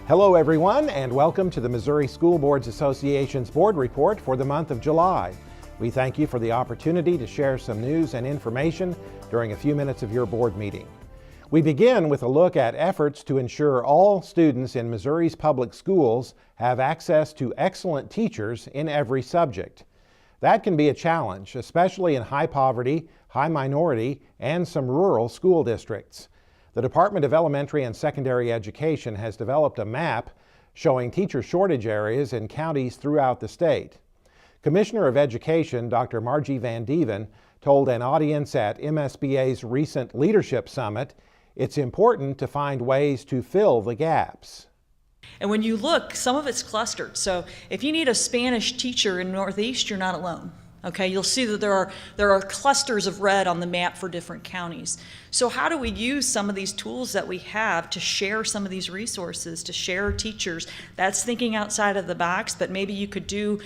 Hello everyone, and welcome to the Missouri School Boards Association's Board Report for the month of July. We thank you for the opportunity to share some news and information during a few minutes of your board meeting. We begin with a look at efforts to ensure all students in Missouri's public schools have access to excellent teachers in every subject. That can be a challenge, especially in high poverty, high minority, and some rural school districts. The Department of Elementary and Secondary Education has developed a map showing teacher shortage areas in counties throughout the state. Commissioner of Education Dr. Margie Van Dieven told an audience at MSBA's recent Leadership Summit it's important to find ways to fill the gaps. And when you look, some of it's clustered. So if you need a Spanish teacher in Northeast, you're not alone. Okay, you'll see that there are clusters of red on the map for different counties. So how do we use some of these tools that we have to share some of these resources, to share teachers? That's thinking outside of the box, but maybe you could do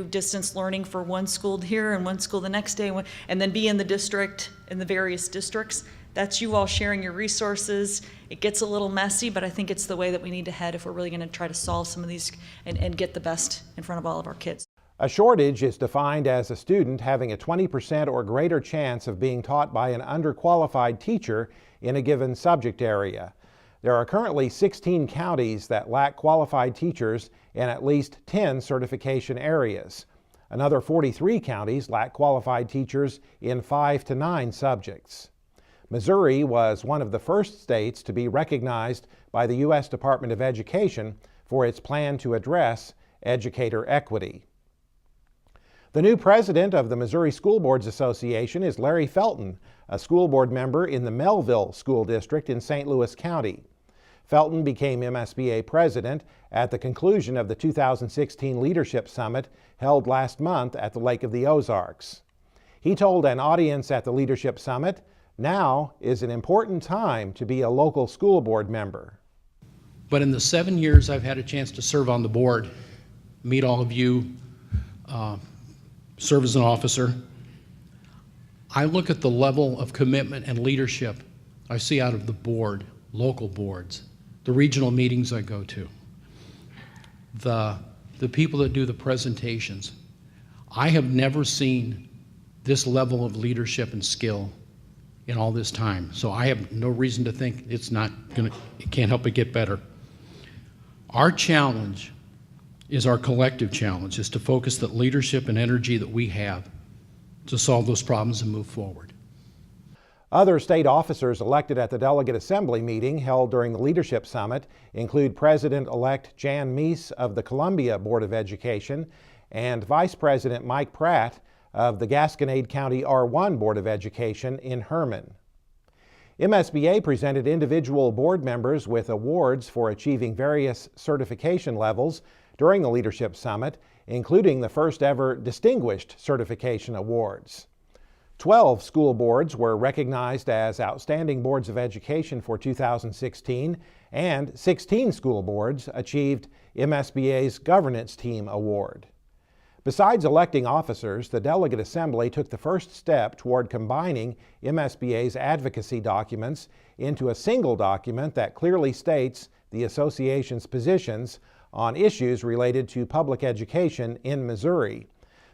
distance learning for one school here and one school the next day, and then be in the district, in the various districts. That's you all sharing your resources. It gets a little messy, but I think it's the way that we need to head if we're really going to try to solve some of these and get the best in front of all of our kids. A shortage is defined as a student having a 20% or greater chance of being taught by an underqualified teacher in a given subject area. There are currently 16 counties that lack qualified teachers in at least 10 certification areas. Another 43 counties lack qualified teachers in 5 to 9 subjects. Missouri was one of the first states to be recognized by the U.S. Department of Education for its plan to address educator equity. The new president of the Missouri School Boards Association is Larry Felton, a school board member in the Melville School District in St. Louis County. Felton became MSBA president at the conclusion of the 2016 Leadership Summit held last month at the Lake of the Ozarks. He told an audience at the Leadership Summit, "Now is an important time to be a local school board member." But in the 7 years I've had a chance to serve on the board, meet all of you, serve as an officer, I look at the level of commitment and leadership I see out of the board, local boards, the regional meetings I go to, the people that do the presentations. I have never seen this level of leadership and skill in all this time. So I have no reason to think it can't help but get better. Our challenge is our collective challenge, is to focus the leadership and energy that we have to solve those problems and move forward. Other state officers elected at the Delegate Assembly meeting held during the Leadership Summit include President-elect Jan Meese of the Columbia Board of Education and Vice President Mike Pratt of the Gasconade County R1 Board of Education in Herman. MSBA presented individual board members with awards for achieving various certification levels during the Leadership Summit, including the first ever Distinguished Certification Awards. 12 school boards were recognized as Outstanding Boards of Education for 2016, and 16 school boards achieved MSBA's Governance Team Award. Besides electing officers, the Delegate Assembly took the first step toward combining MSBA's advocacy documents into a single document that clearly states the association's positions on issues related to public education in Missouri.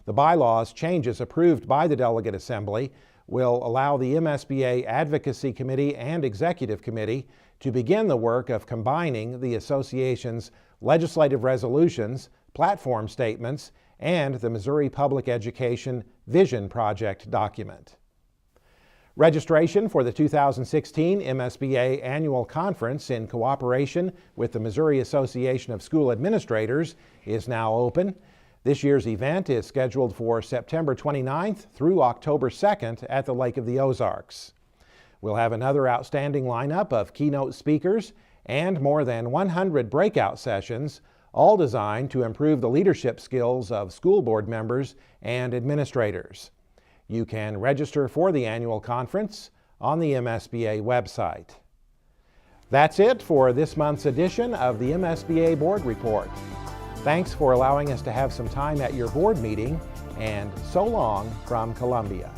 The bylaws changes approved by the Delegate Assembly will allow the MSBA Advocacy Committee and Executive Committee to begin the work of combining the association's legislative resolutions, platform statements, and the Missouri Public Education Vision Project document. Registration for the 2016 MSBA Annual Conference in cooperation with the Missouri Association of School Administrators is now open. This year's event is scheduled for September 29th through October 2nd at the Lake of the Ozarks. We'll have another outstanding lineup of keynote speakers and more than 100 breakout sessions, all designed to improve the leadership skills of school board members and administrators. You can register for the annual conference on the MSBA website. That's it for this month's edition of the MSBA Board Report. Thanks for allowing us to have some time at your board meeting, and so long from Columbia.